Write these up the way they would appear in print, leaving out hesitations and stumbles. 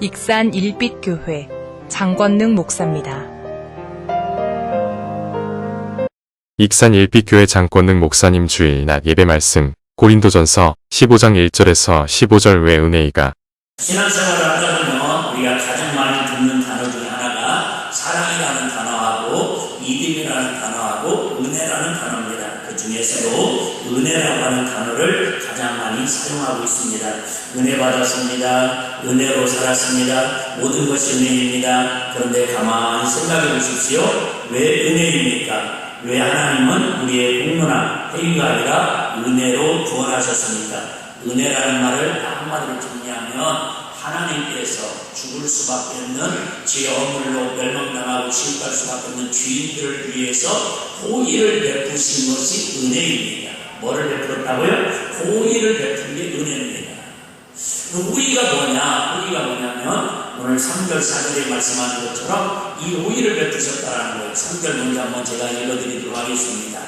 익산 일빛교회 장권능 목사입니다. 익산 일빛교회 장권능 목사님 주일 낮 예배 말씀 고린도전서 15장 1절에서 15절 외 은혜이가 신앙생활을 하다 보면 우리가 가장 많이 듣는 단어 중에 하나가 사랑이라는 단어하고 믿음이라는 단어하고 은혜라는 단어입니다. 그 중에서도 은혜라고 하는 단어를 가장 많이 사용하고 있습니다. 은혜 받았습니다. 은혜로 살았습니다. 모든 것이 은혜입니다. 그런데 가만히 생각해 보십시오. 왜 은혜입니까? 왜 하나님은 우리의 공로나 행위가 아니라 은혜로 구원하셨습니까? 은혜라는 말을 한마디로 정리하면 하나님께서 죽을 수밖에 없는 죄 허물로 멸망당하고 지옥갈 수밖에 없는 죄인들을 위해서 호의를 베푸신 것이 은혜입니다. 뭐를 베풀었다고요? 호의를 베푼 게 은혜입니다. 호의가 뭐냐면 오늘 3절 4절에 말씀하는 것처럼 이 호의를 베푸셨다라는 거예요. 3절 먼저 한번 제가 읽어드리도록 하겠습니다.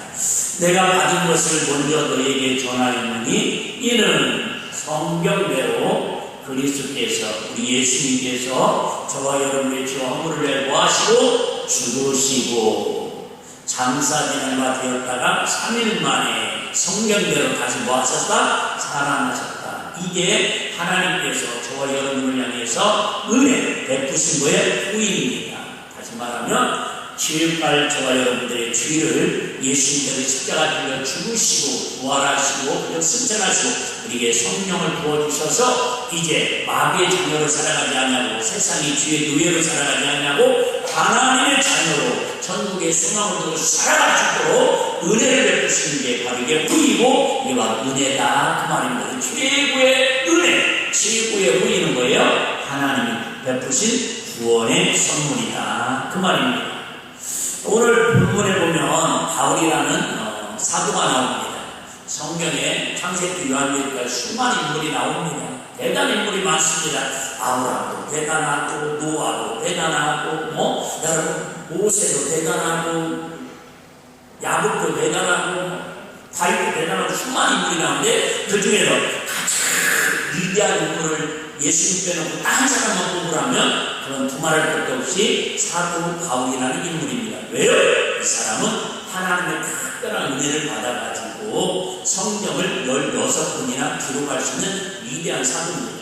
내가 받은 것을 먼저 너에게 전하였느니 이는 성경대로 그리스도께서 우리 예수님께서 저와 여러분의 죄와 허물을 해보하시고 죽으시고 장사 지난 바 되었다가 3일 만에 성경대로 다시 뭐하셨다? 살아나셨다. 이게 하나님께서 저와 여러분을 향해서 은혜 베푸신 거의 후인입니다. 다시 말하면 지옥갈 저와 여러분들의 죄를 예수님께서 십자가 들려 죽으시고 부활하시고 그리고 승천하시고 우리에게 성령을 부어주셔서 이제 마귀의 자녀로 살아가지 않냐고 세상의 죄의 노예로 살아가지 않냐고 하나님의 자녀로 천국의 소망을 두고 살아갈 수 있도록 은혜를 베푸시는 게 바로 이게 후이고 이게 바로 은혜다 그 말입니다. 최고의 은혜, 최고의 후이는 뭐예요? 하나님이 베푸신 구원의 선물이다 그 말입니다. 오늘 본문에 보면 바울이라는 사도가 나옵니다. 성경에 창세기 요한계시까지 수많은 인물이 나옵니다. 대단한 인물이 많습니다. 아브라함도 대단하고 노아도 대단하고 여러분 모세도 대단하고 야곱도 대단하고 다윗도 대단하고 수많은 인물이 나오는데 그 중에서 가장 위대한 인물을 예수님 빼놓고 딴 사람만 뽑으라면 그건 두말할 것도 없이 사도 바울이라는 인물입니다. 왜요? 이 사람은 하나님의 특별한 은혜를 받아가지고 성경을 16권이나 기록할 수 있는 위대한 사도입니다.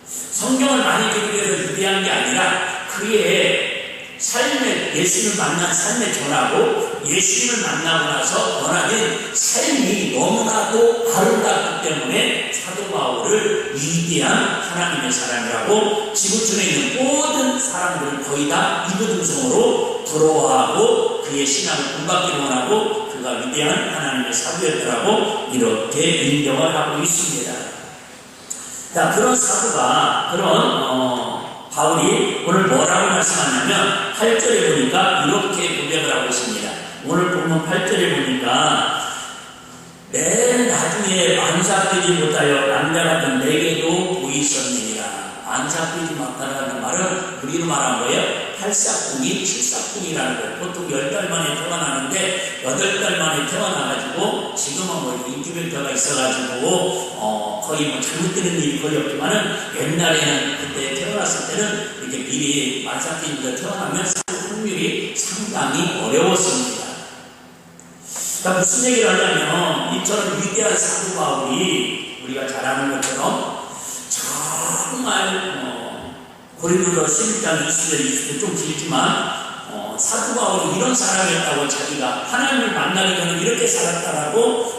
성경을 많이 기록해서 위대한 게 아니라 그의 삶의 예수님을 만난 삶에 전하고 예수님을 만나고 나서 변화된 삶이 너무나도 아름답기 때문에 사도 바울을 위대한 하나님의 사람이라고 지구촌에 있는 모든 사람들은 거의 다 이구동성으로 부러워하고 그의 신앙을 본받기를 원하고 그가 위대한 하나님의 사도였더라고 이렇게 인정을 하고 있습니다. 자, 그런 사도가 바울이 오늘 뭐라고 말씀하냐면 8절에 보니까 이렇게 고백을 하고 있습니다. 오늘 보면 8절에 보니까 맨 나중에 만삭되지 못하여 남자 같은 내게도 보이셨느니라. 만삭되지 못하라는 말은 우리로 말한 거예요. 8삭궁이 7삭궁이라는 거예요. 보통 10달 만에 태어나는데 8달 만에 태어나가지고 지금은 뭐 인큐베이터가 있어가지고 거의 잘못되는 일이 거의 없지만은 옛날에는 그때 태어났을 때는 이렇게 미리 만삭되니까 태어나면 살 확률이 상당히 어려웠습니다. 그러니까 무슨 얘기를 하냐면 이처럼 위대한 사도 바울이 우리가 잘 아는 것처럼 정말 고린도서 11장 20절 20절 좀 길지만 사도 바울이 이런 사람이었다고 자기가 하나님을 만나기 전에 이렇게 살았다라고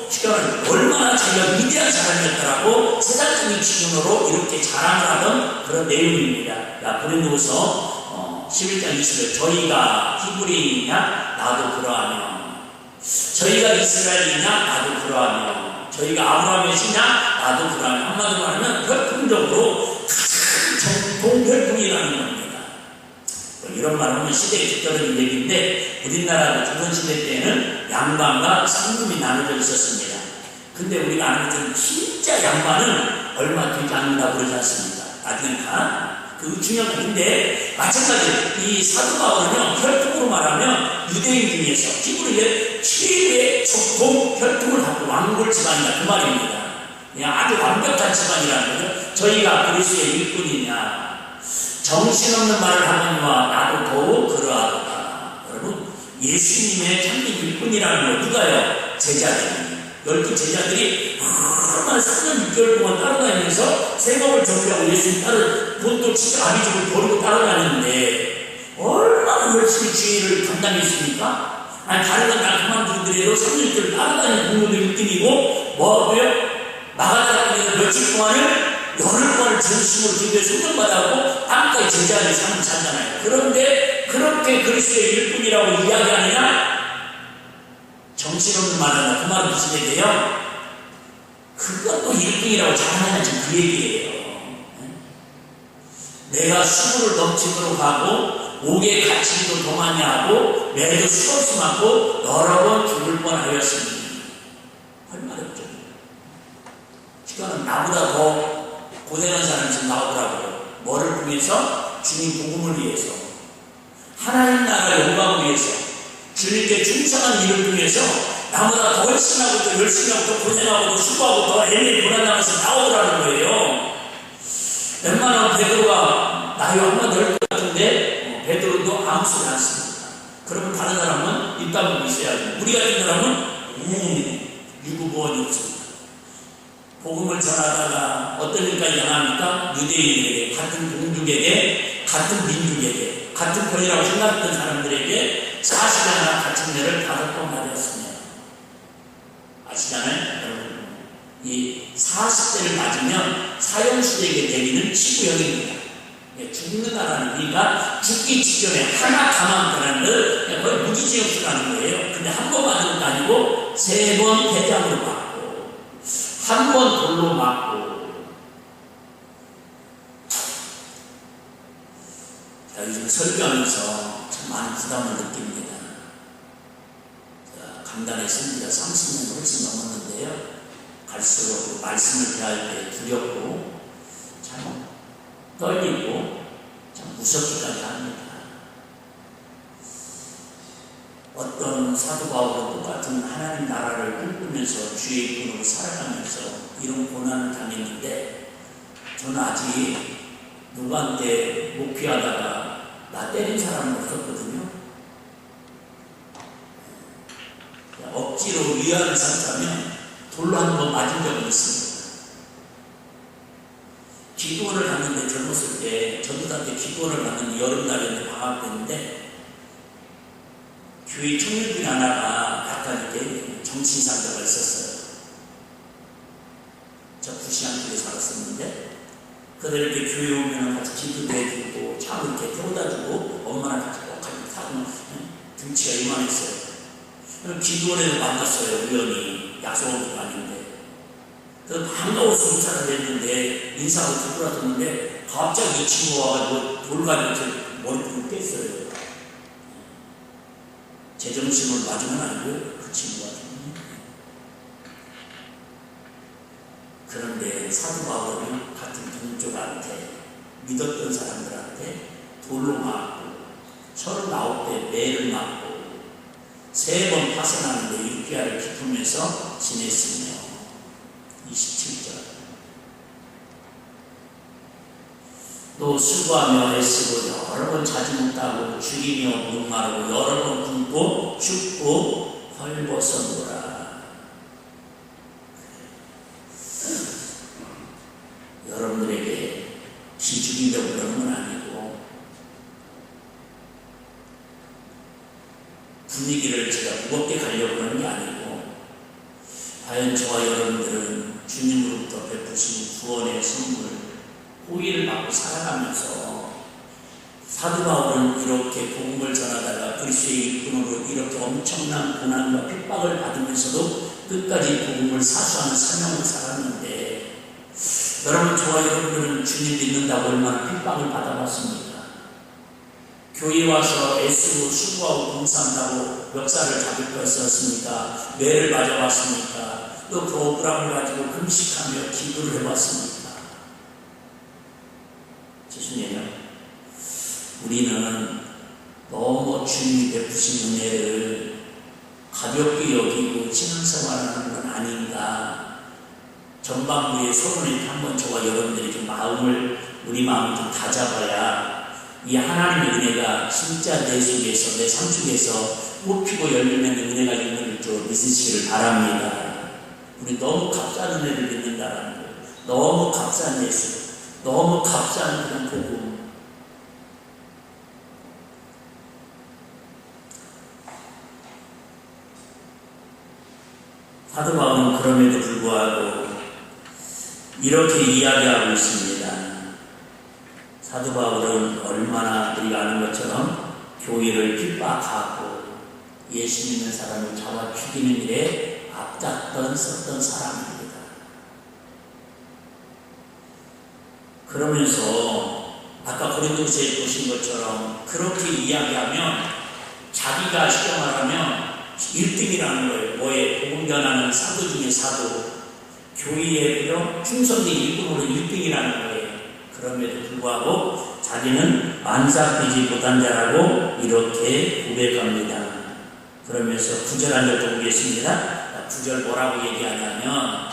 얼마나 자기가 위대한 사람이었다라고 세상적인 기준으로 이렇게 자랑을 하던 그런 내용입니다. 고린도서 11장 20절 저희가 히브리인이냐 나도 그러하며 저희가 이스라엘이냐 나도 그러하며 저희가 아브라함의 씨냐 나도 그러하며 한마디로 말하면 혈통적으로 가장 정통혈통이라는 겁니다. 이런 말 하면 시대에 뒤떨어진 얘기인데 우리나라도 조선시대 때는 양반과 쌍금이 나눠져 있었습니다. 근데 우리가 아는 것처럼 진짜 양반은 얼마 되지 않는다고 그러지 않습니까? 나중에 다 그 중요한 건데 마찬가지로 이 사도 바울은요 혈통으로 말하면 유대인 중에서 히브리의 최고의 정통 혈통을 갖고 왕골 집안이다 그 말입니다. 그냥 아주 완벽한 집안이라는 거죠. 저희가 그리스도의 일꾼이냐 정신없는 말을 하거니와 나도 더욱 그러하도다. 여러분, 예수님의 참된 일꾼이라는 거 누가요? 제자들이. 12 제자들이 얼마나 3년 6개월 동안 따라다니면서 생업을 정리하고 예수님 돈도 진짜 아비집을 버리고 따라다녔는데 얼마나 열심히 주의를 감당했습니까? 아니, 다른 건 다 그만두더라도 3년 6개월 따라다니는 공부도 1등이고 뭐고요? 나가다가 며칠 동안을 열흘 동안을 전심으로 기도에 성령받아고 땅까지 제자들이 삶을 살잖아요. 그런데 그렇게 그리스도의 일꾼이라고 이야기하느냐? 정신없는 말은 그 말은 무슨 얘기예요? 그것도 일꾼이라고 자랑하냐 지금 그 얘기예요. 내가 수고를 넘치도록 하고 옥에 갇히기도 더 많이 하고 매도 수없이 맞고 여러 번 죽을 뻔하였으니 할 말이 없죠. 시간은 나보다 더 고생한 사람이 지금 나오더라고요. 뭐를 통해서? 주님 복음을 위해서, 하나님 나라 영광을 위해서, 주님께 충성한 일을 통해서 나보다 더 열심히 하고 더 열심히 하고 더 고생하고 더 수고하고 더 애매히 고난당해서 나오더라는 거예요. 웬만하면 베드로가 나이 얼마 넓을 것 같은데 베드로도 아무 소리 안 씁니다. 그러면 다른 사람은 입 다물고 있어야죠. 우리 같은 사람은 유구보원이 없습니다. 복음을 전하다가 어떤 일까지 당합니까? 유대인에게, 같은 동족에게, 같은 민족에게, 같은 권이라고 생각했던 사람들에게 40년이나 갇힌 죄를 5번 맞았습니다. 아시잖아요? 여러분, 이 40대를 맞으면 사형수에게 내리는 치구형입니다. 죽는다라는 의미가 죽기 직전에 하나 가만 그라는 거의 무기징역수라는 거예요. 근데 한 번 맞은 것도 아니고 3번 대장으로 맞고 한 번 돌로 맞고. 제가 요즘 설교하면서 참 많은 부담을 느낍니다. 제가 강단에 쓴 지가 30년 훨씬 넘었는데요. 갈수록 말씀을 대할 때 두렵고 참 떨리고 참 무섭기까지 합니다. 어떤 사도 바울은 똑같은 하나님 나라를 꿈꾸면서 주의 일꾼으로 살아가면서 이런 고난을 당했는데 저는 아직 누구한테 목회하다가 나 때린 사람은 없었거든요. 억지로 위안을 삼자면 돌로 한 번 맞은 적은 있습니다. 기도원을 갔는데 젊었을 때 전도사 때 기도원을 갔는데 여름날이었는데 방학 때인데 교회 청년들이 하나가 약간 이렇게 정신상자가 있었어요. 저 부시한 쪽에 살았었는데 그들 이렇게 교회 오면 같이 기도도 해주고 차 이렇게 태워다주고 엄마랑 같이 꼭 같이 타고 등치가 이만했어요. 그럼 기도원에서 만났어요. 우연히 약속한 것도 아닌데 그래서 반가워서 인사를 했는데 인사하고 들어왔었는데 갑자기 이 친구가 와가지고 돌가지고 머리통을 뺐어요. 제정신을 맞으면 아니고 그 친구가 그런데 사도 바울은 같은 동족한테 믿었던 사람들한테 돌로 맞고 39대 매를 맞고 3번 파선하는데 육개월을 기쁘면서 지냈으며 27절 또 수고하며 애쓰고 여러 번 자지 못하고 죽이며 목마르고 여러 번 굶고 죽고 헐벗어노라. 여러분들에게 기죽이려고 그러는 건 아니고 분위기를 제가 무겁게 가려고 그러는 게 아니고 과연 저와 여러분들은 주님으로부터 베푸신 구원의 선물 호의를 받고 살아가면서 사도 바울은 이렇게 복음을 전하다가 그리스도의 일꾼으로 이렇게 엄청난 고난과 핍박을 받으면서도 끝까지 복음을 사수하는 사명을 살았는데 여러분 저와 여러분들은 주님 믿는다고 얼마나 핍박을 받아봤습니까? 교회 와서 애쓰고 수고하고 봉사한다고 멱살을 잡을 거 있었습니까? 매를 맞아봤습니까? 또 그 억울함을 가지고 금식하며 기도를 해봤습니까? 죄송해요. 우리는 너무 주님이 베푸신 은혜를 가볍게 여기고 신앙생활하는 건 아닌가. 전반부에 서론에 한번 저와 여러분들이 좀 우리 마음을 좀 다잡아야 이 하나님의 은혜가 진짜 내 속에서, 내 삶 속에서 꽃피고 열리는 은혜가 있는 줄 믿으시기를 바랍니다. 우리 너무 값싼 은혜를 믿는다는 거예요. 너무 값싼 예수, 너무 값싼 그런 복음. 사도 바울은 그럼에도 불구하고 이렇게 이야기하고 있습니다. 사도 바울은 얼마나 우리가 아는 것처럼 교회를 핍박하고 예수 믿는 사람을 잡아 죽이는 일에 앞잡던 썼던 사람입니다. 그러면서 아까 고린도서에 보신 것처럼 그렇게 이야기하면 자기가 쉽게 말하면 1등이라는 거예요. 뭐에 복음 전하는 사도 중에 사도, 교회에 충성된 일꾼으로 1등이라는 거예요. 그럼에도 불구하고 자기는 만삭되지 못한 자라고 이렇게 고백합니다. 그러면서 9절 한 절 더 보겠습니다. 9절 뭐라고 얘기하냐면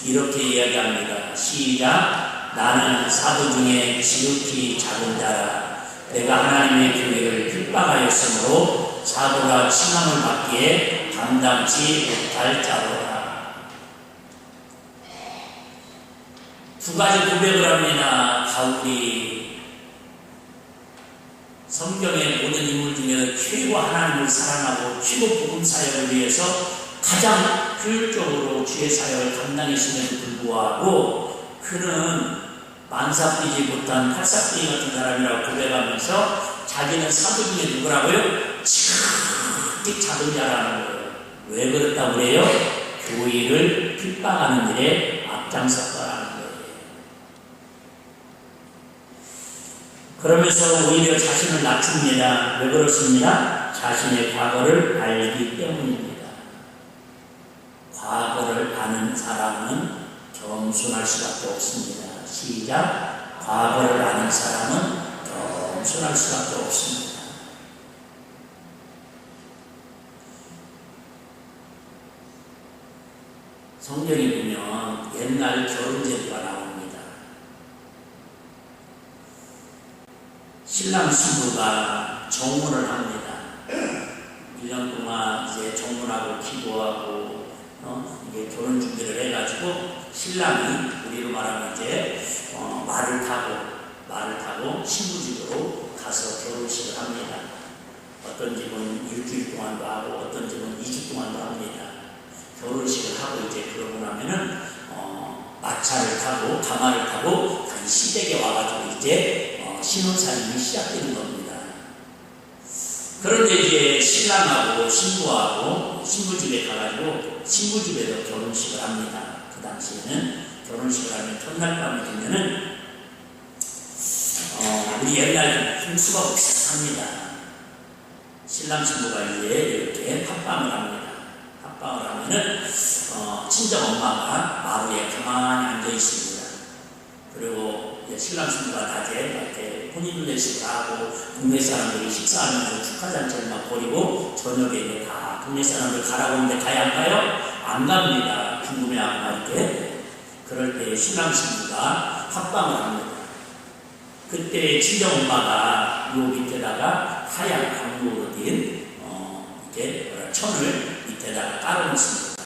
이렇게 이야기합니다. 시작. 나는 사도 중에 지극히 작은 자라. 내가 하나님의 교회를 핍박하였으므로 사도가 칭함을 받기에 감당치 못할 자로다. 두 가지 고백을 합니다. 바울이 성경의 모든 인물 중에 최고 하나님을 사랑하고 최고 복음 사역을 위해서 가장 효율적으로 주의 사역을 감당했음에도 불구하고 그는 만삭되지 못한 탈삭되기 같은 사람이라고 고백하면서 자기는 사도 중에 누구라고요? 지극히 작은 자라는 거예요. 왜 그렇다고 그래요? 교회를 핍박하는 일에 앞장섰다라는 거예요. 그러면서 오히려 자신을 낮춥니다. 왜 그렇습니다? 자신의 과거를 알기 때문입니다. 과거를 아는 사람은 겸손할 수밖에 없습니다. 시작. 과거를 아는 사람은 겸손할 수밖에 없습니다. 성경에 보면 옛날 결혼제도가 나옵니다. 신랑 신부가 정문을 합니다. 1년 동안 이제 정문하고 기도하고 이게 결혼 준비를 해가지고 신랑이 우리로 말하면 이제 말을 타고 신부 집으로 가서 결혼식을 합니다. 어떤 집은 일주일 동안도 하고 어떤 집은 2주 동안도 합니다. 결혼식을 하고 이제 그러고 나면은 마차를 타고 가마를 타고 한 시댁에 와가지고 이제 신혼살림이 시작되는 겁니다. 그런데 이제 신랑하고 신부하고 신부 집에 가가지고 신부 집에서 결혼식을 합니다. 그 당시에는 결혼식을 하면 첫날 밤이 되면은 우리 옛날 풍습하고 비슷합니다. 신랑 신부가 이제 이렇게 팟빵을 합니다. 팟빵을 하면은 친정 엄마가 마루에 가만히 앉아 있습니다. 그리고 신랑 신부가 낮에 이렇게 혼인례식을 하고 동네 사람들이 식사하면서 축하잔치를 막 벌이고 저녁에 이제 다 동네 사람들 가라고 하는데 가야 안 가요? 안 갑니다. 궁금해하고 이렇게. 그럴 때 신랑 신부가 팟빵을 합니다. 그때 친정 엄마가 요 밑에다가 하얀 강도로 된 이렇게 천을 밑에다가 깔아놓습니다.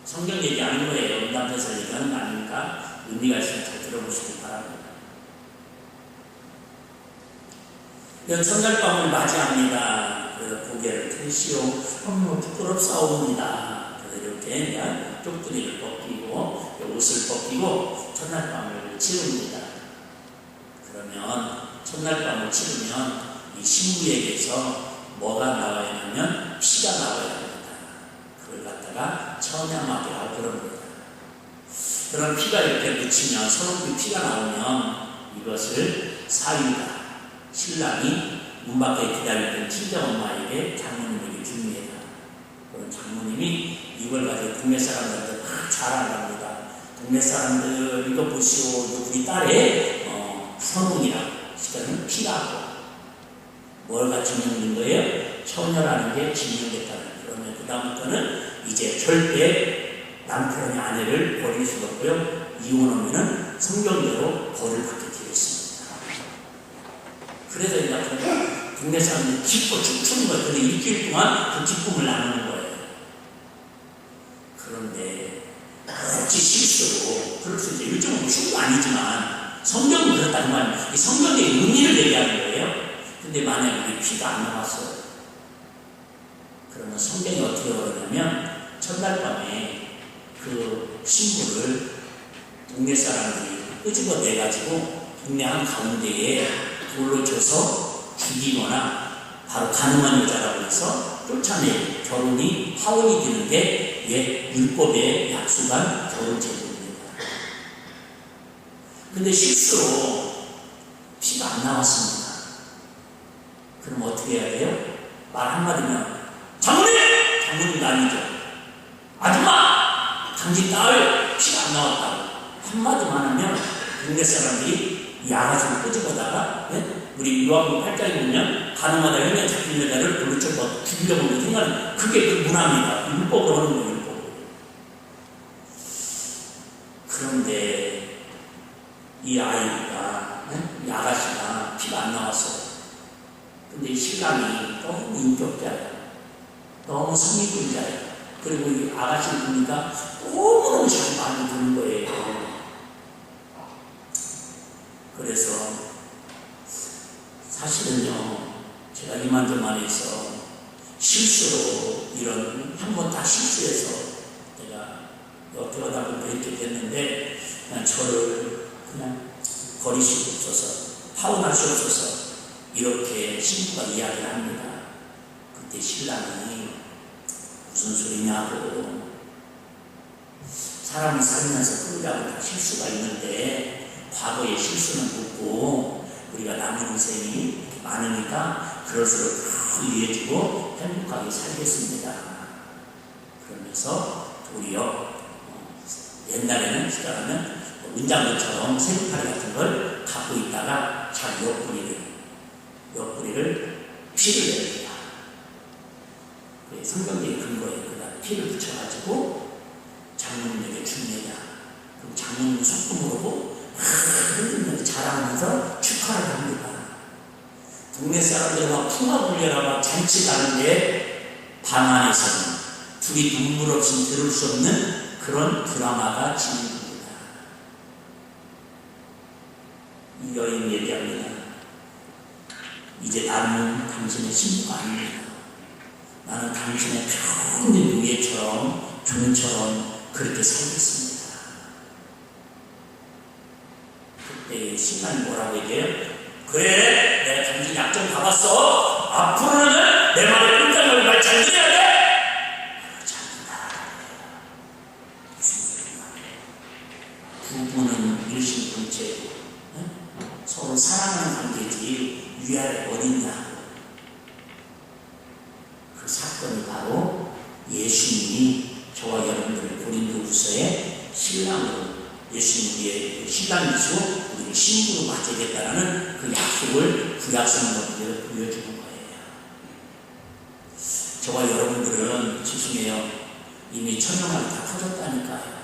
성경 얘기하는 거예요. 음담대사 얘기하는 거 아닙니까? 의미가 있으면 잘 들어보시기 바랍니다. 첫날밤을 맞이합니다. 그래서 고개를 들시오. 부끄럽사옵니다. 그래서 이렇게 쪽두리를 벗기고 옷을 벗기고 첫날밤을 치릅니다. 그러면 첫날밤을 치르면 이 신부에게서 뭐가 나와야 하냐면 피가 나와야 합니다. 그걸 갖다가 천야막이라고 그럽니다. 그런 피가 이렇게 묻히면 서로 피가 나오면 이것을 사위가 신랑이 문 밖에 기다리던 친정엄마에게 장모님에게 줍니다. 그런 장모님이 이걸 가지고 동네 사람들한테 막 자랑합니다. 동네 사람들 이거 보시오. 우리 딸의 선웅이라고 시간은 피라고 뭘 같이 묻는 거예요? 처녀라는 게 증명됐다는. 그러면 그 다음부터는 이제 절대 남편이 아내를 버릴 수가 없고요. 이혼하면은 성경대로 벌을 받게 되겠습니다. 그래서 이제 동네 사람들이 기뻐 춤추는 거예요. 근데 일주일 동안 그 기쁨을 나누는 거예요. 그런데 어찌 실수로 그럴 수 있죠. 요즘은 뭐 흉도 아니지만 성경은 그렇다는 말이에요. 이 성경의 의미를 얘기하는 거예요. 근데 만약에 피가 안 나왔어요. 그러면 성경이 어떻게 그러냐면 첫날 밤에 그 신부를 동네 사람들이 끄집어 내가지고 동네 한 가운데에 돌로 쳐서 죽이거나 바로 가늠한 여자라고 해서 쫓아내 결혼이 파혼이 되는 게 예, 율법에 약속한 결혼 제도입니다. 근데 실수로 피가 안 나왔습니다. 그럼 어떻게 해야 돼요? 말 한마디면 장모님! 장모님도 아니죠. 아줌마! 당신 딸 피가 안 나왔다고 한마디만 하면 동네 사람들이 이 아가씨를 끄집어다가 네? 우리 요한복음 8장에 보면 가늠하다 흉년 잡힌 여자를 돌로 쳐서 죽이려고 생각하는 그게 그 문화입니다. 율법으로 하는 거예요. 율법으로. 그런데 이 아이가 이 아가씨가 피가 안 나왔어요. 근데 신랑이 너무 인격자예요. 너무 성의군자예요. 그리고 이 아가씨를 보니까 너무너무 잘 마음에 드는 거예요. 그래서 사실은요, 제가 이만저만 해서 실수로 이런 한 번 다 실수해서 내가 옆에 오다 보니까 이렇게 됐는데 그냥 저를 그냥 버리시옵소서, 파혼하시옵소서 이렇게 신부가 이야기를 합니다. 그때 신랑이 무슨 소리냐고 사람이 살면서 끌려고 다 실수가 있는데 과거의 실수는 묻고 우리가 남은 인생이 이렇게 많으니까 그럴수록 더 이해해주고 행복하게 살겠습니다. 그러면서 도리어 옛날에는 시작하면 문장들처럼 생파리 같은 걸 갖고 있다가 자 옆구리를 피를 냅니다. 성경적인 근거에 그가 피를 붙여가지고 장모님에게 줍니다. 그럼 장모님 소품으로 흔들면서 자랑하면서 축하를 합니다. 동네 사람들이 막 풍화불려라 막 잔치 가는데 방 안에서는 둘이 눈물 없이 들을 수 없는 그런 드라마가 진행됩니다. 이 여인 얘기합니다. 이제 나는 당신의 신부가 아닙니다. 나는 당신의 평생 노예처럼 종처럼 그렇게 살겠습니다. 그때 신랑이 뭐라고 얘기해요? 그래, 내가 당신 약점 가봤어. 앞으로는 내 말에 꼼짝을 말 잘 들어야 돼. 그렇지 않다. 무슨 소리야? 부부는 일심동체고 서로 사랑하는 관계지 위아래 어딨냐. 그 사건이 바로 예수님이 저와 여러분들을 고린도후서에 신랑으로 예수님 우리의 신랑이시고 우리를 신부로 맞이하겠다라는 그 약속을 구약성경에 보여주는 거예요. 저와 여러분들은 죄송해요. 이미 천명하게 다 터졌다니까요.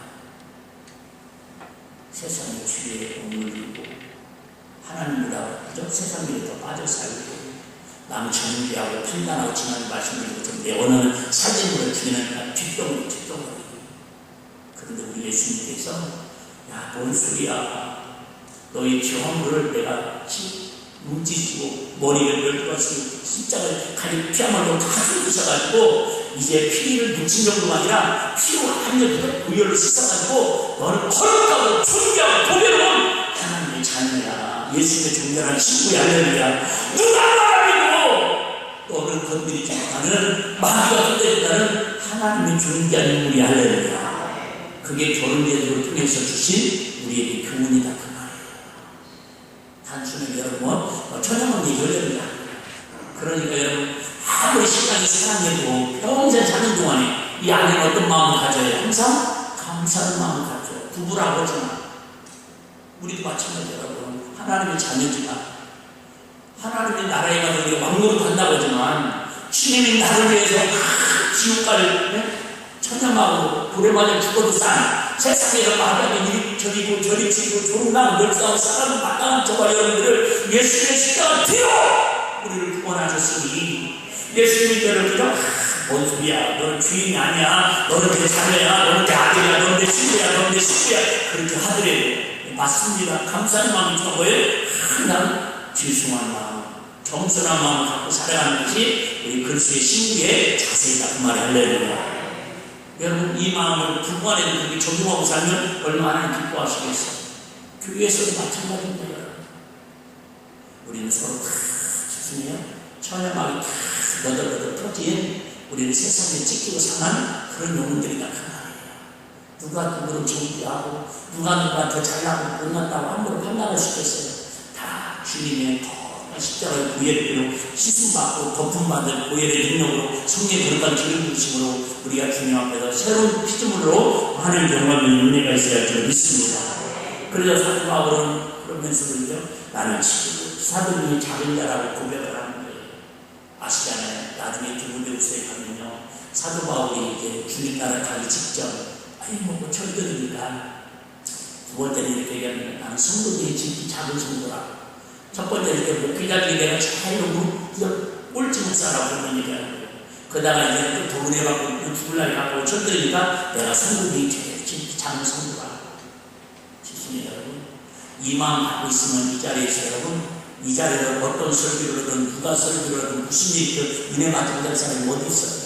세상의 죄에 오물리고 하나님보다 세상 일에 더 빠져 살고 남 정죄하고 판단하고 지난 말씀드린 것처럼 내 원하는 사진으로 죽이는 뒷동으로. 그런데 우리 예수님께서 야, 뭔 소리야. 너희 죄 허물을 내가 뭉치시고 머리를 열어가지고 십자가를 가지고 피야말로 다 쏟으셔가지고 이제 피를 뭉친 정도가 아니라 피로 한여부터 구열로 씻어가지고 너를 거룩하고 존귀하고 보배로운 하나님의 자녀야. 예수님의 존귀한 신부의 할렐루야. 누가 말하고 너를 건드리지 못하는 마귀가 건드린다는 하나님의 존귀한 인물이 할렐루야. 그게 결혼제도를 통해서 주신 우리에게 교훈이다 그 말이에요. 단순히 여러분 천연한 얘기를 됩니다. 그러니까 여러분 아무리 신랑이 사랑해도 평생 사는 동안에 이 아내는 어떤 마음을 가져야 항상 감사하는 마음을 가져요. 부부라고 하지만 우리도 마찬가지예요. 여러분 하나님의 자녀지만 하나님의 나라에 가서 우리가 왕노릇 한다고 하지만 주님이 나를 위해서 지옥가를 천년마고 돌에 맞아 죽어도 싼 세상에서 마땅히 이리 저리고 저리 치고 조롱나고 멸싸고 사람을 마땅한 저와 여러분들을 예수님의 십자가 피로 우리를 구원하셨으니 예수님이 너를 그냥 뭔 소리야, 너는 주인이 아니야, 너는 내 자녀야, 너는 내 아들이야, 너는 내 친구야, 너는 내 식구야, 그렇게 하더래도 맞습니다. 감사한 마음이 뭐예요? 하나는 죄송한 마음, 겸손한 마음을 갖고 살아가는 것이 우리 그리스도의 신부의 자세이다, 그 말이 할렐루야. 여러분, 이 마음을 불구하는 그렇게 적용하고 살면 얼마나 기뻐하시겠어요? 교회에서도 마찬가지입니다. 여러분. 우리는 서로 다 죄송해요. 천연막이 다 너덜너덜 터진 우리는 세상에 찢기고 상한 그런 영혼들이다 그 말이에요. 누가 누구를 정비하고 누가 더 잘나고 못났다고 함부로 판단할 수 있겠어요. 다 주님의 거룩한 십자가의 보혈로 씻음받고 덮음받은 보혈의 능력으로 성령의 거룩한 기름 부으심으로 우리가 주님 앞에서 새로운 피조물로 하나님 영광의 은혜가 있어야 할 줄 믿습니다. 그래서 사도 바울은 그러면서도요, 나는 지금 사도님이 작은 자라고 고백을 하는 거예요. 아시잖아요. 나중에 디모데후서에 가면요, 사도 바울이 이제 주님 나라 가기 직전, 아니 뭐 철들으니까 두 번째는 이렇게 얘기하면 나는 성도들이 지금 작은 성도라고. 첫 번째 이렇게 목회자들이 내가 자유로 꼴찌 목사라고 그런 얘기하는 거예요. 그러다가 이제 또 은혜 받고 죽을 날이 가고 철들으니까 내가 성도들이 제일 작은 성도라고. 죄송해요 여러분. 이 마음 갖고 있으면 이 자리에서 여러분, 이 자리에서 어떤 설교로든 누가 설교로든 무슨 일이든 은혜 받은 될 사람이 어디 있어요?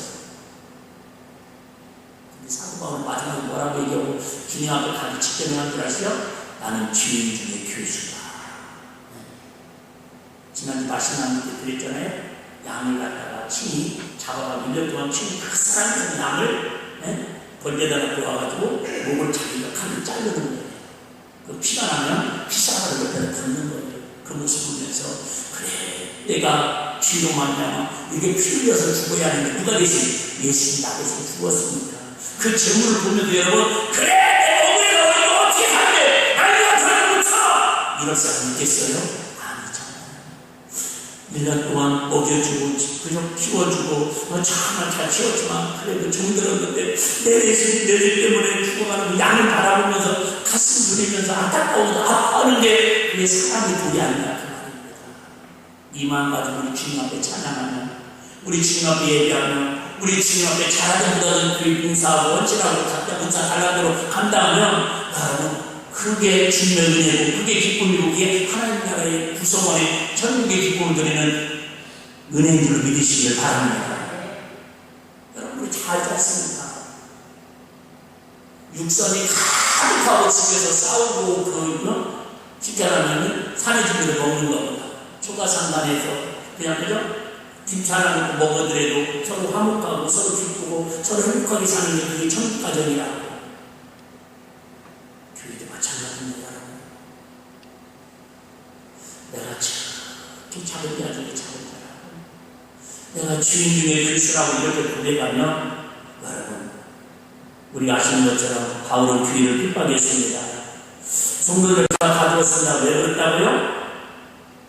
근데 사도 바울은 마지막에 뭐라고 얘기하고 주님 앞에 가기 직전에 한 줄 아시죠? 나는 주인 중에 교수다. 지난주 말씀 나누기 때 그랬잖아요. 양을 갖다가 친히 잡아가 1년 동안 친히 그 사랑하는 양을 벌레에다 놓고 와가지고 목을 자기가 칼로 자르는 거예요. 그 피가 나면 피사가를 옆에다 걷는 거예요. 그 모습을 보면서 그래 내가 죄로 말미암아 이게 피 흘려서 죽어야 하는데 누가 대신 예수님 나 대신 죽었으니까 그 재물을 보면서 여러분 그래 내가 억울해가 와 이거 어떻게 하는데 나이가 저를 못 쳐 이럴 사람 있겠어요? 아니잖아요. 1년 동안 먹여주고 그냥 키워주고 정말 잘 키웠지만 그래도 정들었는데 내 대신 내 죄 때문에 죽어가는 그 양을 바라보면서 가슴 졸이면서 안타까워서 아파하는 게 그게 사람의 도리 아니냐 그 말입니다. 이 마음 가지고 우리 주님 앞에 찬양하면, 우리 주님 앞에 예배하면, 우리 주님 앞에 잘하든 못하든 교회 봉사하고 원칙하고 각자 봉사 달라대로 감당하면 여러분 그게 주님의 은혜고 그게 기쁨이고 그게 하나님 나라의 구성원의 천국의 기쁨을 드리는 은혜인 줄 믿으시길 바랍니다. 여러분 우리 잘 잤습니까? 육선이 가득하고 집에서 싸우고 그 집자라면 산의 집에서 먹는 겁니다. 초가상간에서 그냥 그죠? 김치 하나 넣고 먹어더라도 서로 화목하고 서로 기쁘고 서로 행복하게 사는 게 그게 천국가정이라고. 교회도 마찬가지입니다. 내가 저렇게 작은 자 중에 작은 자라고 내가 주인 중에 그리스도라고 이렇게 고백하면 여러분 우리 아시는 것처럼 바울은 교회를 핍박했습니다. 성도를 다 가두었습니다. 왜 그랬다고요?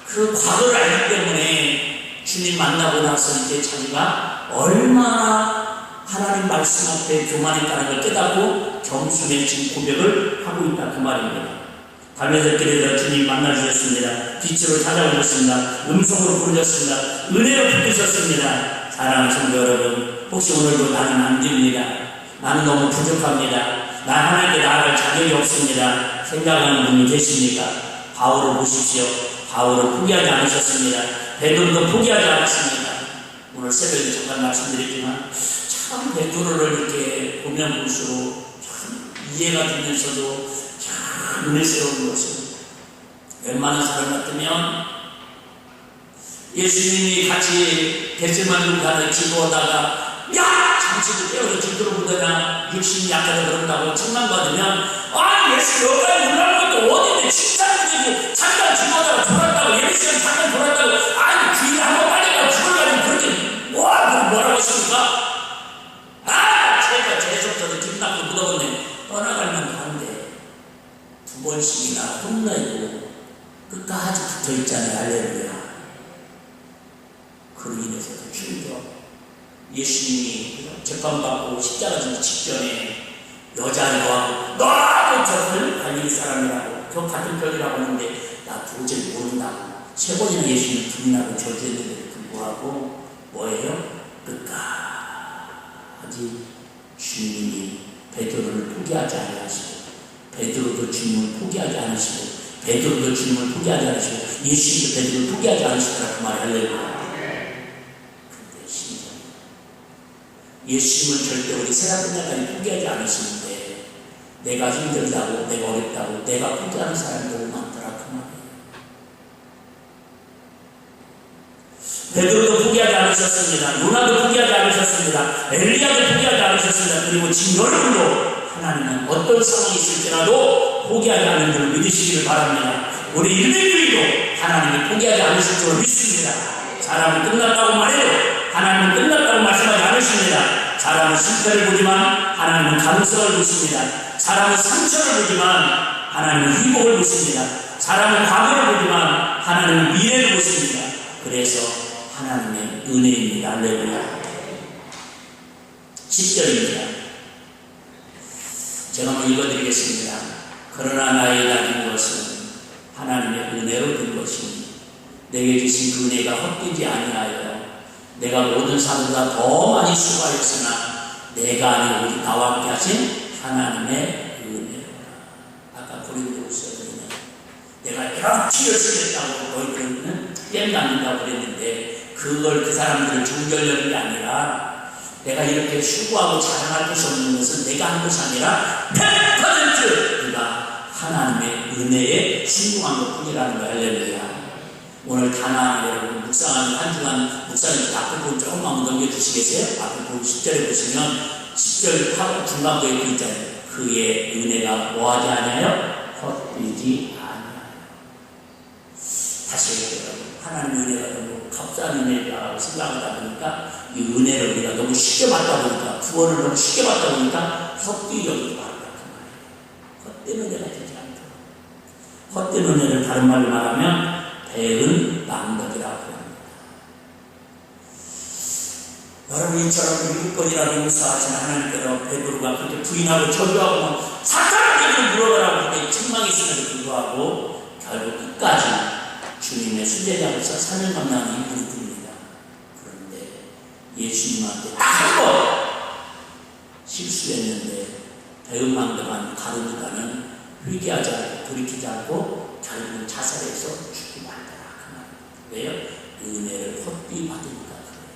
그 과거를 알기 때문에 주님 만나고 나서 이제 자기가 얼마나 하나님 말씀 앞에 교만했다는 걸 깨닫고 겸손해진 고백을 하고 있다 그 말입니다. 밤에 길에서 주님 만나주셨습니다. 빛으로 찾아오셨습니다. 음성으로 부르셨습니다. 은혜로 붙드셨습니다. 사랑하는 성도 여러분, 혹시 오늘도 나는 안 됩니다. 나는 너무 부족합니다. 나 하나님께 나아갈 자격이 없습니다. 생각하는 분이 계십니까? 바울을 보십시오. 바울은 포기하지 않으셨습니다. 베드로도 포기하지 않았습니다. 오늘 새벽에 잠깐 말씀드렸지만 참 베드로를 이렇게 보면 볼수록 참 이해가 되면서도 참 은혜스러운 것입니다. 웬만한 사람 같으면 예수님이 같이 겟세마네 가는 기도하다가 야! 장치도 떼어서 지도로 보다가 육신이 약해서 그런다고 책망받으면 아 예수 여기까지 올라오는 것도 어딘데 칭찬해주고 잠깐 기도하다가 돌았다고 예수님 잠깐 돌았다고 아니 주인이 한번 빨리 가고 죽을 가지고 그렇게 뭐라고 했습니까? 아 제가 재수없어서 기분 나쁘게 묻어버렸네. 떠나가면 가는데 두 번씩이나 혼나고 끝까지 붙어있잖아요. 할렐루야. 그로 인해서 충격 예수님이 재판받고 십자가 지기 직전에 여자하고 너도 저를 달릴 사람이라고 저 같은 편이라고 하는데 나 도저히 모른다고 3번이나 예수님 부인하고 저주했는데도 불구하고 뭐예요? 끝까지 주님이 베드로를 포기하지 아니하시고 베드로도 주님을 포기하지 않으시고 베드로도 주님을 포기하지 않으시고 예수님도 베드로를 포기하지 않으시더라 그 말이 할렐루야. 근데 심지어 예수님은 절대 우리 세라끝날까지 포기하지 않으시는데 내가 힘들다고 내가 어렵다고 내가 포기하는 사람들이 많더라 그 말이에요. 베드로도 포기하지 않으셨습니다. 요나도 포기하지 않으셨습니다. 엘리야도 포기하지 않으셨습니다. 그리고 지금 여러분도 하나님은 어떤 상황이 있을지라도 포기하지 않는 줄 믿으시기를 바랍니다. 우리 일대주의도 하나님이 포기하지 않으실 줄 믿습니다. 사람은 끝났다고 말해도 하나님은 끝났다고 말씀하지 않으십니다. 사람은 실패를 보지만 하나님은 가능성을 보십니다. 사람은 상처를 보지만 하나님은 회복을 보십니다. 사람은 과거를 보지만 하나님은 미래를 보십니다. 그래서 하나님의 은혜입니다. 할렐루야. 10절입니다. 제가 한번 읽어드리겠습니다. 그러나 나의 가진 것은 하나님의 은혜로 된 것이니 내게 주신 그 은혜가 헛되지 아니하여 내가 모든 사람보다 더 많이 수고하였으나 내가 아니 오직 나와 함께 하신 하나님의 은혜로라. 아까 고린도후서에는 내가 이렇게 열심히 했다고 너희들은 땜 남는다고 그랬는데 그걸 그 사람들을 종결하는 게 아니라 내가 이렇게 수고하고 자랑할 것이 없는 것은 내가 한 것이 아니라 100% 그가 하나님의 은혜에 신중한 것뿐이라는 거 할렐루야. 오늘 다나 여러분 묵상하는 한 주간 묵상님 앞에 보면 조금만 넘겨주시겠어요? 앞에 보면 10절에 보시면 10절 중간부에 있잖아요. 그의 은혜가 뭐하지 않아요? 헛되지 않아요. 다시 얘기해요. 하나님의 은혜가 너무 값싼 은혜라고 생각하다 보니까 이 은혜를 우리가 너무 쉽게 받다 보니까 구원을 너무 쉽게 받다 보니까 헛되이 여기고 말한다 그 말이에요. 헛된 은혜가 되지 않다. 헛된 은혜를 다른 말로 말하면 배은 낭덕이라고 합니다. 여러분 이처럼 7번이나 용서하신 하나님께서 베드로가 그렇게 부인하고 저주하고 사탄에게 물어보라고 그렇게 책망했음에도 불구하고 결국 끝까지 주님의 순례자로서 사명 감당하는 인물이 됩니다. 그런데 예수님한테 딱 한 번 실수했는데 배은망덕한 가룟유다는 회개하지 않고 돌이키지 않고 결국은 자살해서 죽기 만들라 그 말입니다. 왜요? 은혜를 헛되이 받으니까 그래요.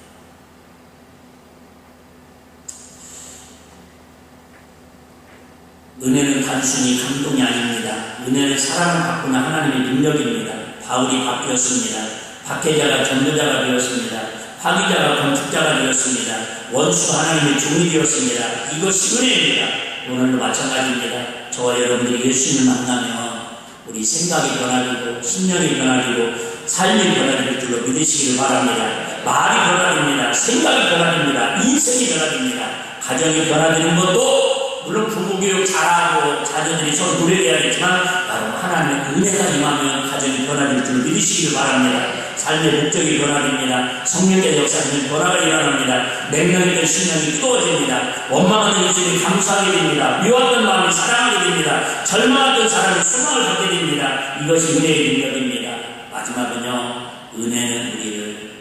은혜는 단순히 감동이 아닙니다. 은혜는 사랑을 받거나 하나님의 능력입니다. 바울이 바뀌었습니다. 박해자가 전도자가 되었습니다. 파기자가 건축자가 되었습니다. 원수가 하나님의 종이 되었습니다. 이것이 은혜입니다. 오늘도 마찬가지입니다. 저와 여러분들이 예수님을 만나면 우리 생각이 변화되고 신념이 변화되고 삶이 변화될 줄로 믿으시기를 바랍니다. 말이 변화됩니다. 생각이 변화됩니다. 인생이 변화됩니다. 가정이 변화되는 것도 물론 부부교육 잘하고 자녀들이 서로 노력해야겠지만 여러분 하나님의 은혜가 임하면 가정이 변화될 줄 믿으시기를 바랍니다. 삶의 목적이 변화됩니다. 성령의 역사는 변화가 일어납니다. 맹랑했던 신령이 뜨거워집니다. 원망하던 인생이 감사하게 됩니다. 미워했던 마음이 사랑하게 됩니다. 절망했던 사람이 소망을 갖게 됩니다. 이것이 은혜의 능력입니다. 마지막은요, 은혜는 우리를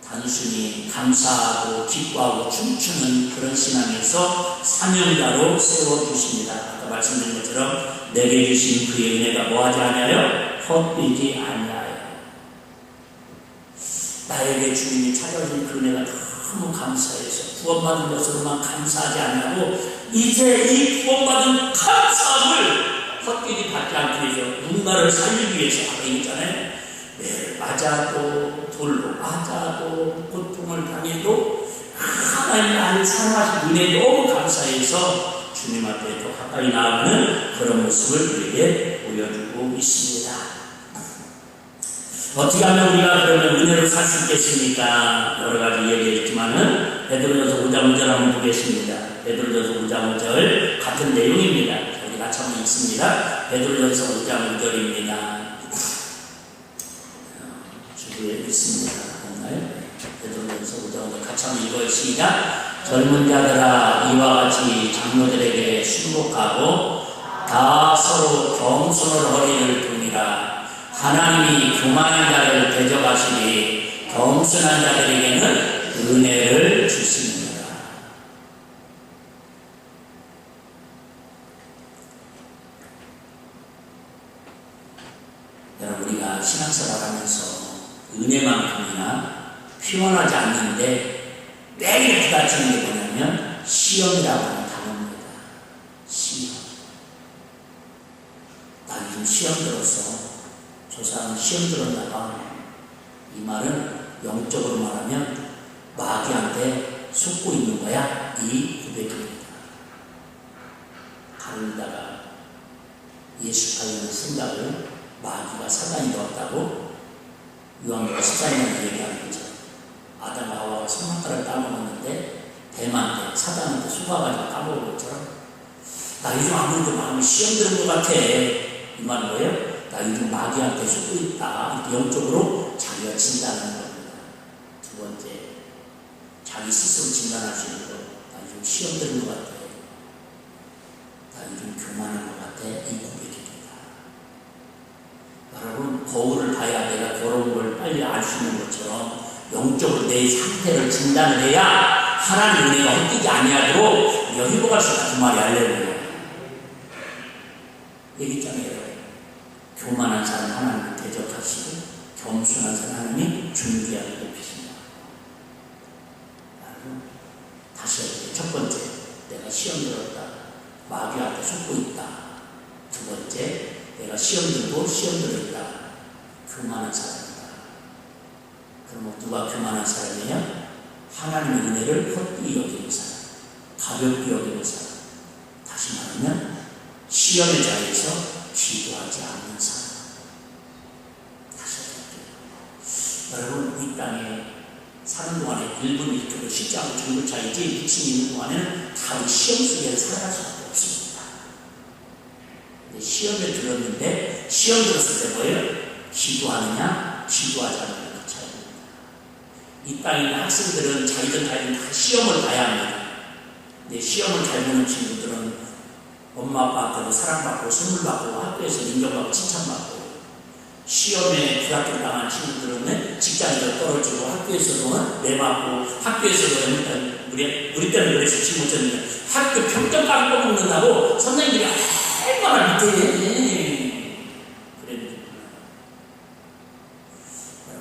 단순히 감사하고 기뻐하고 춤추는 그런 신앙에서 사명자로 세워주십니다. 아까 말씀드린 것처럼 내게 주신 그의 은혜가 뭐하지 않아요? 헛되지 아니하여. 나에게 주님이 찾아오신 그 은혜가 너무 감사해서 구원받은 것으로만 감사하지 않냐고 이제 이 구원받은 감사함을 헛되이 받지 않기 위해서 누군가를 살리기 위해서 아까 얘기했잖아요. 매를 맞아도 돌로 맞아도 고통을 당해도 하나님 나를 사랑하신 은혜에 너무 감사해서 주님 앞에 더 가까이 나아가는 그런 모습을 우리에게 보여주고 있습니다. 어떻게 하면 우리가 그러면 은혜로 살 수 있겠습니까? 여러 가지 얘기했지만은 베드로전서 5장 5절 한번 보겠습니다. 베드로전서 5장 5절 같은 내용입니다. 우리 같이 한번 읽습니다. 베드로전서 5장 5절입니다. 주부에 있습니다. 없나요? 베드로전서 5장 같이 한번 읽어요. 시작. 젊은 자들아 이와 같이 장로들에게 순복하고 다 서로 겸손으로 허리를 두니라. 하나님이 교만한 자를 대적하시니 겸손한 자들에게는 은혜를 주십니다. 여러분, 우리가 신앙생활 하면서 은혜만큼이나 피곤하지 않는데 매일 부딪히는 게 뭐냐면 시험이라고 하는 단어입니다. 시험. 나 요즘 시험 들었어. 저 사람은 시험 들었나 봐. 이 말은 영적으로 말하면 마귀한테 속고 있는 거야. 이 고백입니다. 가르다가 예수 관련한 생각을 마귀가 사단이 넣었다고 요한복음 14장에 얘기하는 거죠. 아담과 하와가 선악과를 따먹었는데 뱀한테 사단한테 속아가지고 까먹은 것처럼 나 요즘 아무래도 마음이 시험 들은 것 같아. 이 말은 뭐예요? 나 요즘 마귀한테 속고 있다. 이렇게 영적으로 자기가 진단하는 겁니다. 두 번째, 자기 스스로 진단할 수 있는 거. 나 요즘 시험 들은 것 같아. 나 요즘 교만한 것 같아. 이 고백입니다. 여러분, 거울을 봐야 내가 더러운 걸 빨리 알 수 있는 것처럼 영적으로 내 상태를 진단을 해야 하나님 은혜가 헛되지 아니하도록 우리가 회복할 수 있다. 그 말이 알려요. 얘기했잖아요. 교만한 사람 하나님을 대적하시고 겸손한 사람 하나님이 준비하게 높이신다. 다시 해볼게요. 첫 번째, 내가 시험 들었다. 마귀한테 속고 있다. 두 번째, 내가 시험 들고 시험 들었다. 교만한 사람이다. 그럼 누가 교만한 사람이냐? 하나님의 은혜를 헛되이 여기는 사람, 가볍게 여기는 사람. 다시 말하면 시험의 자리에서 기도하지 않는 사람. 다시 할게요. 여러분, 이 땅에 사는 동안에 1분 1초도 쉽지 않고 정글 차이지 미친 있는 동안에는 다 우리 시험 속에 살아갈 수밖에 없습니다. 근데 시험에 들었는데 시험 들었을 때 뭐예요? 기도하느냐 기도하지 않느냐 그 차이입니다. 이 땅에 있는 학생들은 자기들 다 시험을 봐야 합니다. 근데 시험을 잘 보는 친구들은 엄마 아빠한테도 사랑받고 선물받고 학교에서 인정받고 칭찬받고, 시험에 불합격 당한 친구들은 직장에서 떨어지고 학교에서도 내맞고, 학교에서도 우리 때는 그래서 친구 쳤는데 학교 평점까지 뽑는다고 선생님들이 얼마나 밑에 그랬는데,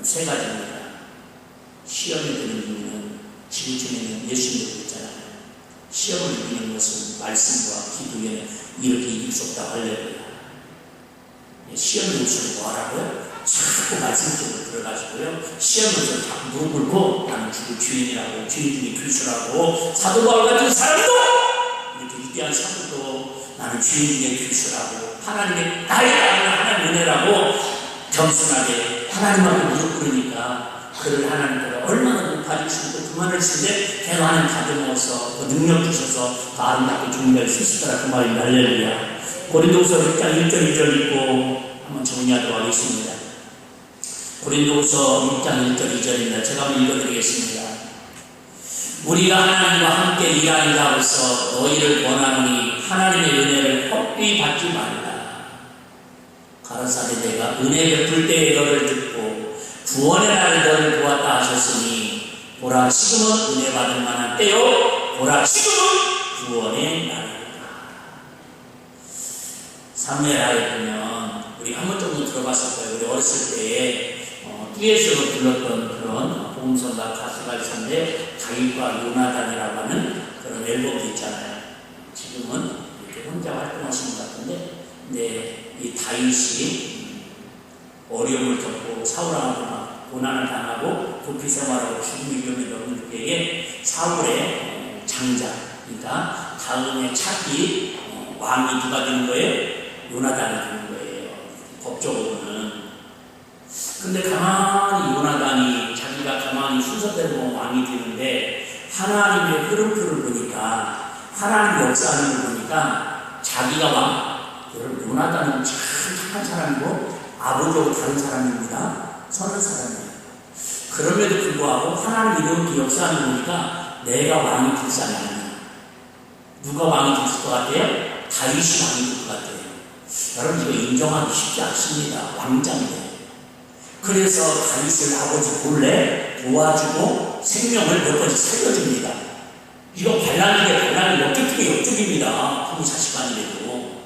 세 가지입니다. 시험에 드는 이유는 지구촌에는 예수님도 있잖아요. 시험을 이기는 것은 말씀과 기도에 이렇게 이길 수 없다고 할렐루야. 시험의 우선을 뭐하라고요? 자꾸 말씀 쪽으로 들어가시고요. 시험에서 자꾸 무릎 꿇고 나는 주의 주인이라고, 주인 중에 교수라고, 사도 바울 같은 사람도 이렇게 위대한 사도도 나는 주인 중에 교수라고, 하나님의 나의 하나님 은혜라고 겸손하게 하나님한테 무릎 꿇으니까 그를 하나님께서 얼마나 높아지시고 그만을 쓰는데 대만을 다듬어서 그 능력 주셔서 더 아름답게 준비할 수 있으더라. 그 말이 할렐루야. 고린도후서 6장 1절 2절 읽고 한번 정리하도록 하겠습니다. 고린도후서 6장 1절 2절입니다. 제가 한번 읽어드리겠습니다. 우리가 하나님과 함께 일하는 자로서 너희를 권하노니 하나님의 은혜를 헛되이 받지 말라. 가라사대 내가 은혜 베풀 때에 너를 듣고 구원의 날에 너를 보았다 하셨으니 보라 지금은 은혜 받을 만한 때요 보라 지금은 구원의 날이다. 사무엘하에 보면 우리 한 번 정도 들어봤을 거예요. 우리 어렸을 때에 듀엣으로 불렀던 그런 복음성가 가수가 있었는데 다윗과 요나단이라고 하는 그런 앨범도 있잖아요. 지금은 이렇게 혼자 활동하시는 것 같은데, 근데 이 다윗이 어려움을 겪고 사울하고 고난을 당하고 도피 생활하고 죽음의 위험에 넘을 때에 사울의 장자, 그러니까 다음에 차기 왕이 누가 되는 거예요? 요나단이 되는 거예요. 법적으로는. 근데 가만히 요나단이 자기가 가만히 순서대로 왕이 되는데 하나님의 흐름표를 보니까, 하나님의 역사하는 걸 보니까 자기가 왕, 여러분 요나단은 참 착한 사람이고 아버지하고 다른 사람입니다. 선한 사람이에요. 그럼에도 불구하고 하나님 이렇게 역사하는 거 보니까 내가 왕이 될 사람이 아니야. 누가 왕이 됐을 것 같아요? 다윗이 왕이 될 것 같아요. 여러분 이거 인정하기 쉽지 않습니다. 왕자인데. 그래서 다윗을 아버지 몰래 도와주고 생명을 몇 번씩 살려줍니다. 이거 발랑이 역적중에 역적입니다. 부모 자식 아니래도.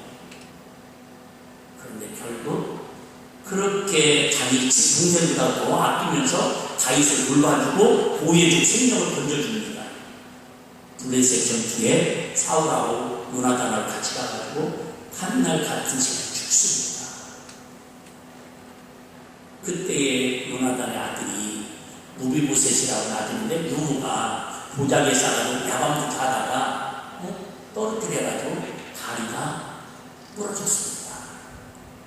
그런데 결국 그렇게 자기 동생보다도 아끼면서 다윗을 돌봐주고 보호해주고 생명을 던져줍니다. 블레셋 전투에 사울하고 요나단하고 같이 가가지고 한날 같은 시간에 죽습니다. 그때의 요나단의 아들이 무비보셋이라는 아들인데 누구가 보자기에 싸가지고 야밤부터 하다가 떨어뜨려가지고 다리가 부러졌습니다.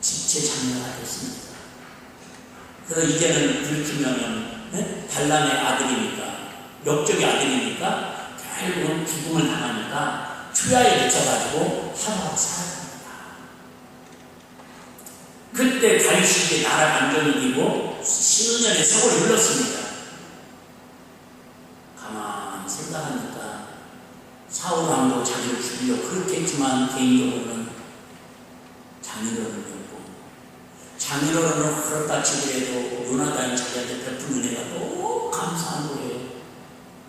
집체 장려가 됐습니다. 그래서 이제는 들키면은 반란의 아들이니까 역적의 아들이니까 결국은 죽음을 당하니까 추야에 묻혀가지고 하나로 살아갑니다. 그때 다윗이 이제 나라 안정이 되고 10년의 세월이 흘렀습니다. 가만히 생각하니까 사울 왕도 자기를 죽이려고 그렇게 했지만 개인적으로는 장인어른이었고 장인어른은 그렇다치 그래도 요나단이 자기한테 베푼 은혜가 너무 감사한 거예요.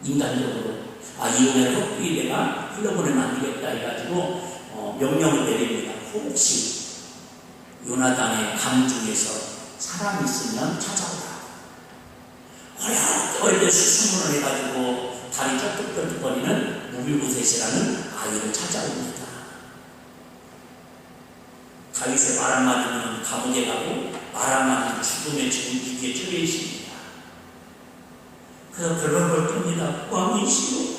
인간적으로 이 은혜를 헛되이 내가 흘려보내면 안 되겠다 해가지고 명령을 내립니다. 혹시 요나단의 감 중에서 사람이 있으면 찾아오라. 어릴 때 수술을 해가지고 다리 쩔뚝쩔뚝거리는 무비보셋이라는 아이를 찾아옵니다. 다윗의 말 한마디는 감옥에 가고 말 한마디는 죽음의 지기에 처해 있습니다. 그래서 별벌벌 뜹니다. 왕이시오.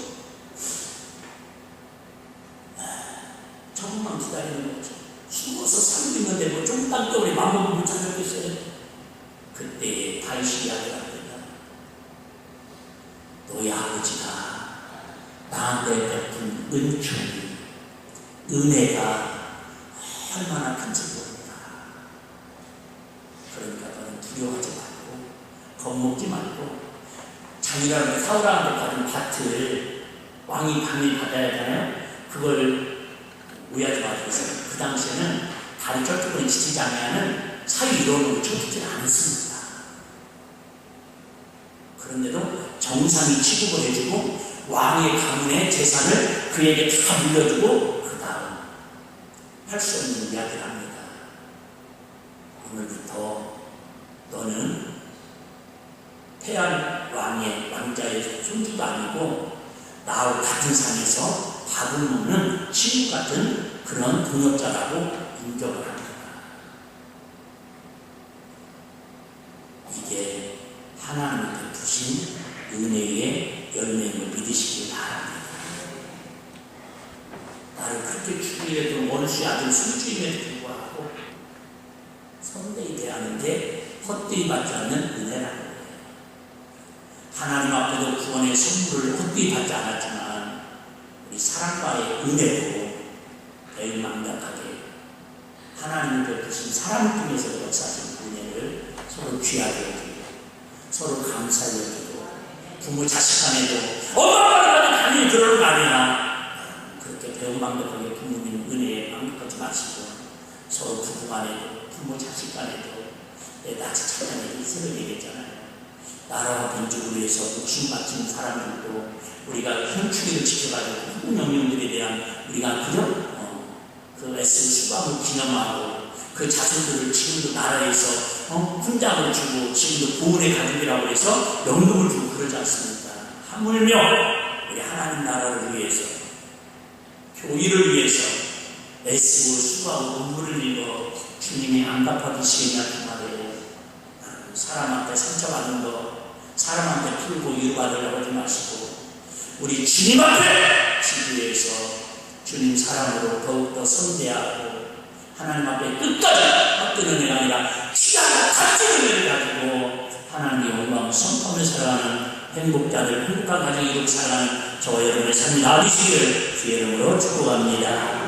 조금만 기다리는 거죠. 숨어서 살리면 되고 좀 땅덩어리 마음을 못 찾았겠어요. 그때 다윗이 이야기합니다. 너희 아버지가 나한테 베푼 은총이 은혜가 얼마나 큰지 모른다. 그러니까 너는 두려워하지 말고 겁먹지 말고 장이라는 사울한테 받은 밭을 왕이 당연히 받아야 하잖아요. 그걸 오해하지 마시고 그 당시에는 다리 쩔뚝거리 지치지 않으면 사위 이론으로 쳐주지 않았습니다. 그런데도 정상이 취급을 해주고 왕의 가문의 재산을 그에게 다 물려주고 그 다음 할 수 없는 이야기를 합니다. 오늘부터 너는 태안 왕의 왕자의 손주도 아니고 나하고 같은 상에서 밥을 먹는 친구 같은 그런 동역자라고 인정을 합니다. 이게 하나님이 베푸신 은혜의 열매임을 믿으시기 바랍니다. 나를 그렇게 죽이려던 원수의 아들 손주임에도 불구하고 선대히 대하는데 헛되이 받지 않는 은혜라는 거예요. 하나님 앞에도 구원의 선물을 헛되이 받지 않았지만 우리 사랑과의 은혜로 대일망락하게 하나님을 베푸신 사람 중에서 역사하신 은혜를 서로 귀하게 여기고 서로 감사히 여기고 부모 자식 간에도 엄마가 당연히 그러는 거 아니야. 그렇게 배은망덕하게 부모님 은혜에 망덕하지 마시고 서로 부부 간에도 부모 자식 간에도 나 자식간에도 있으면 얘기했잖아요. 나라와 민족을 위해서 목숨 바친 사람들도 우리가 형충이를 지켜가지고 한국 영령들에 대한 우리가 그 애쓰는 수박을 기념하고 그 자손들을 지금도 나라에서 훈장을 주고 지금도 보훈의 가족이라고 해서 연금을 주고 그러지 않습니까? 하물며 우리 하나님 나라를 위해서 교회를 위해서 애쓰고 수고하고 눈물을 흘리고 주님이 안 갚아주시겠냐 그 말이에요. 사람한테 상처받은 거 사람한테 풀고 위로받으려고 하지 마시고 우리 주님 앞에 지구에서 주님 사랑으로 더욱더 선대하고 하나님 앞에 끝까지 헛되는 애가 아니라 귀하고 값진 은혜를 가지고 하나님의 영광을 선포하며 살아가는 행복자들 행복한 가정이 이루고 살아가는 저와 여러분의 삶이 나아지시기를 주의 이름으로 축복합니다.